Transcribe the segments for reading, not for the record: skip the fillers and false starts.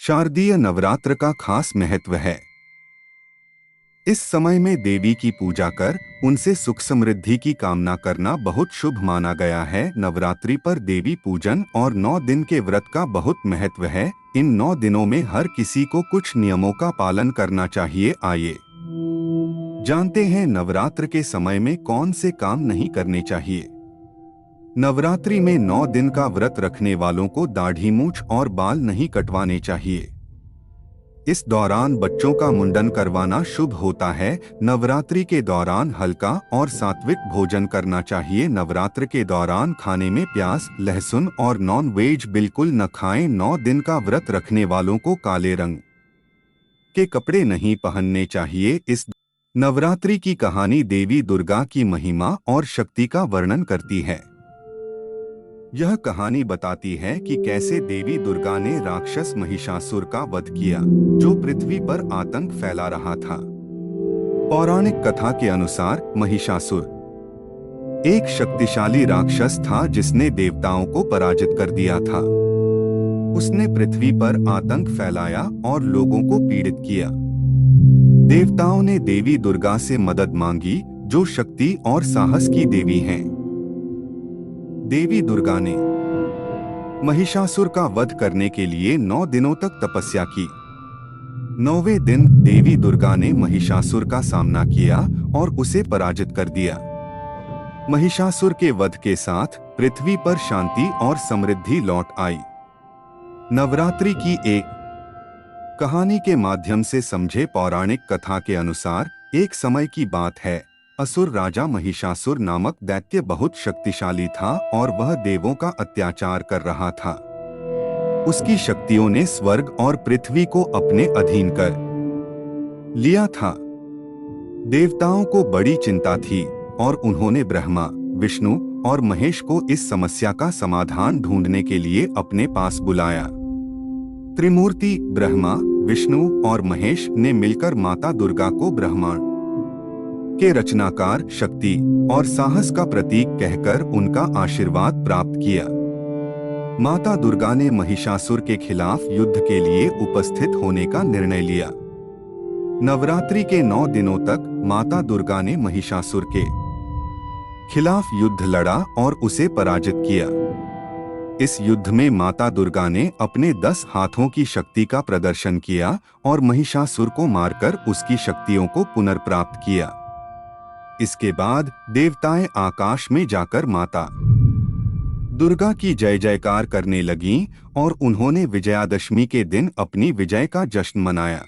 शारदीय नवरात्र का खास महत्व है। इस समय में देवी की पूजा कर उनसे सुख समृद्धि की कामना करना बहुत शुभ माना गया है। नवरात्रि पर देवी पूजन और 9 दिन के व्रत का बहुत महत्व है। इन 9 दिनों में हर किसी को कुछ नियमों का पालन करना चाहिए। आइए जानते हैं नवरात्र के समय में कौन से काम नहीं करने चाहिए। नवरात्रि में 9 दिन का व्रत रखने वालों को दाढ़ी मूंछ और बाल नहीं कटवाने चाहिए। इस दौरान बच्चों का मुंडन करवाना शुभ होता है। नवरात्रि के दौरान हल्का और सात्विक भोजन करना चाहिए। नवरात्र के दौरान खाने में प्याज, लहसुन और नॉन वेज बिल्कुल न खाएं। 9 दिन का व्रत रखने वालों को काले रंग के कपड़े नहीं पहनने चाहिए। इस नवरात्रि की कहानी देवी दुर्गा की महिमा और शक्ति का वर्णन करती है। यह कहानी बताती है कि कैसे देवी दुर्गा ने राक्षस महिषासुर का वध किया, जो पृथ्वी पर आतंक फैला रहा था। पौराणिक कथा के अनुसार महिषासुर एक शक्तिशाली राक्षस था जिसने देवताओं को पराजित कर दिया था। उसने पृथ्वी पर आतंक फैलाया और लोगों को पीड़ित किया। देवताओं ने देवी दुर्गा से मदद मांगी, जो शक्ति और साहस की देवी हैं। देवी दुर्गा ने महिषासुर का वध करने के लिए 9 दिनों तक तपस्या की। 9वें दिन देवी दुर्गा ने महिषासुर का सामना किया और उसे पराजित कर दिया। महिषासुर के वध के साथ पृथ्वी पर शांति और समृद्धि लौट आई। नवरात्रि की एक कहानी के माध्यम से समझे। पौराणिक कथा के अनुसार एक समय की बात है। असुर राजा महिषासुर नामक दैत्य बहुत शक्तिशाली था और वह देवों का अत्याचार कर रहा था। उसकी शक्तियों ने स्वर्ग और पृथ्वी को अपने अधीन कर लिया था। देवताओं को बड़ी चिंता थी और उन्होंने ब्रह्मा, विष्णु और महेश को इस समस्या का समाधान ढूंढने के लिए अपने पास बुलाया। त्रिमूर्ति ब्रह्मा, विष्णु और महेश ने मिलकर माता दुर्गा को ब्रह्मांड के रचनाकार, शक्ति और साहस का प्रतीक कहकर उनका आशीर्वाद प्राप्त किया। माता दुर्गा ने महिषासुर के खिलाफ युद्ध के लिए उपस्थित होने का निर्णय लिया। नवरात्रि के 9 दिनों तक माता दुर्गा ने महिषासुर के खिलाफ युद्ध लड़ा और उसे पराजित किया। इस युद्ध में माता दुर्गा ने अपने 10 हाथों की शक्ति का प्रदर्शन किया और महिषासुर को मारकर उसकी शक्तियों को पुनर्प्राप्त किया। इसके बाद देवताएं आकाश में जाकर माता दुर्गा की जय जयकार करने लगीं और उन्होंने विजयादशमी के दिन अपनी विजय का जश्न मनाया।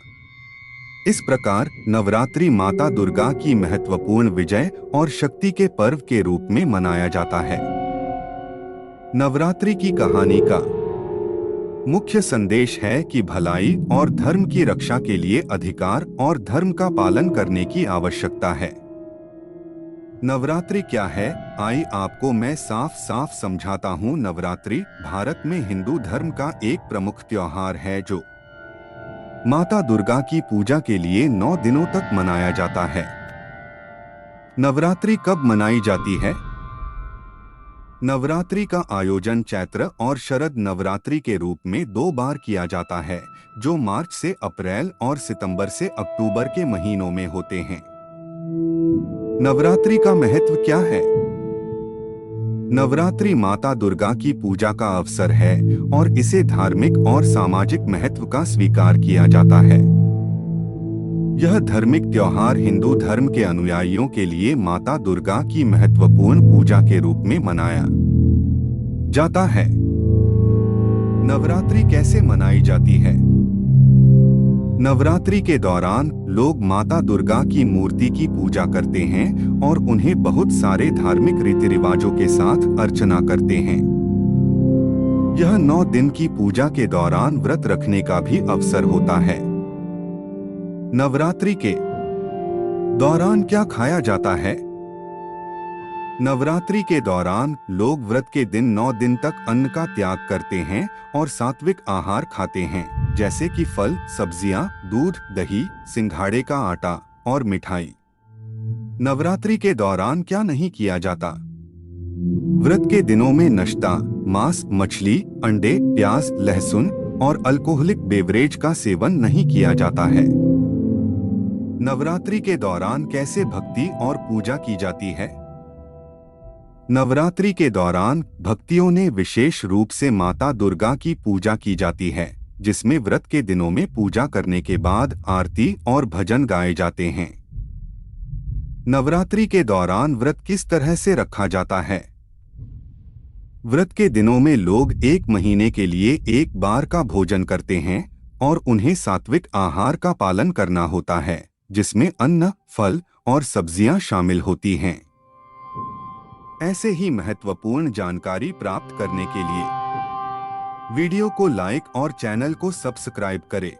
इस प्रकार नवरात्रि माता दुर्गा की महत्वपूर्ण विजय और शक्ति के पर्व के रूप में मनाया जाता है। नवरात्रि की कहानी का मुख्य संदेश है कि भलाई और धर्म की रक्षा के लिए अधिकार और धर्म का पालन करने की आवश्यकता है। नवरात्रि क्या है, आई आपको मैं साफ साफ समझाता हूँ। नवरात्रि भारत में हिंदू धर्म का एक प्रमुख त्योहार है जो माता दुर्गा की पूजा के लिए 9 दिनों तक मनाया जाता है। नवरात्रि कब मनाई जाती है? नवरात्रि का आयोजन चैत्र और शरद नवरात्रि के रूप में 2 बार किया जाता है, जो मार्च से अप्रैल और सितंबर से अक्टूबर के महीनों में होते हैं। नवरात्रि का महत्व क्या है? नवरात्रि माता दुर्गा की पूजा का अवसर है और इसे धार्मिक और सामाजिक महत्व का स्वीकार किया जाता है। यह धार्मिक त्योहार हिंदू धर्म के अनुयायियों के लिए माता दुर्गा की महत्वपूर्ण पूजा के रूप में मनाया जाता है। नवरात्रि कैसे मनाई जाती है? नवरात्रि के दौरान लोग माता दुर्गा की मूर्ति की पूजा करते हैं और उन्हें बहुत सारे धार्मिक रीति रिवाजों के साथ अर्चना करते हैं। यह 9 दिन की पूजा के दौरान व्रत रखने का भी अवसर होता है। नवरात्रि के दौरान क्या खाया जाता है? नवरात्रि के दौरान लोग व्रत के दिन 9 दिन तक अन्न का त्याग करते हैं और सात्विक आहार खाते हैं, जैसे कि फल, सब्जियां, दूध, दही, सिंघाड़े का आटा और मिठाई। नवरात्रि के दौरान क्या नहीं किया जाता? व्रत के दिनों में नाश्ता, मांस, मछली, अंडे, प्याज, लहसुन, और अल्कोहलिक बेवरेज का सेवन नहीं किया जाता है। नवरात्रि के दौरान कैसे भक्ति और पूजा की जाती है? नवरात्रि के दौरान भक्तियों ने विशेष रूप से माता दुर्गा की पूजा की जाती है, जिसमें व्रत के दिनों में पूजा करने के बाद आरती और भजन गाए जाते हैं। नवरात्रि के दौरान व्रत किस तरह से रखा जाता है? व्रत के दिनों में लोग 1 महीने के लिए एक बार का भोजन करते हैं और उन्हें सात्विक आहार का पालन करना होता है, जिसमें अन्न, फल और सब्जियां शामिल होती हैं। ऐसे ही महत्वपूर्ण जानकारी प्राप्त करने के लिए वीडियो को लाइक और चैनल को सब्सक्राइब करें।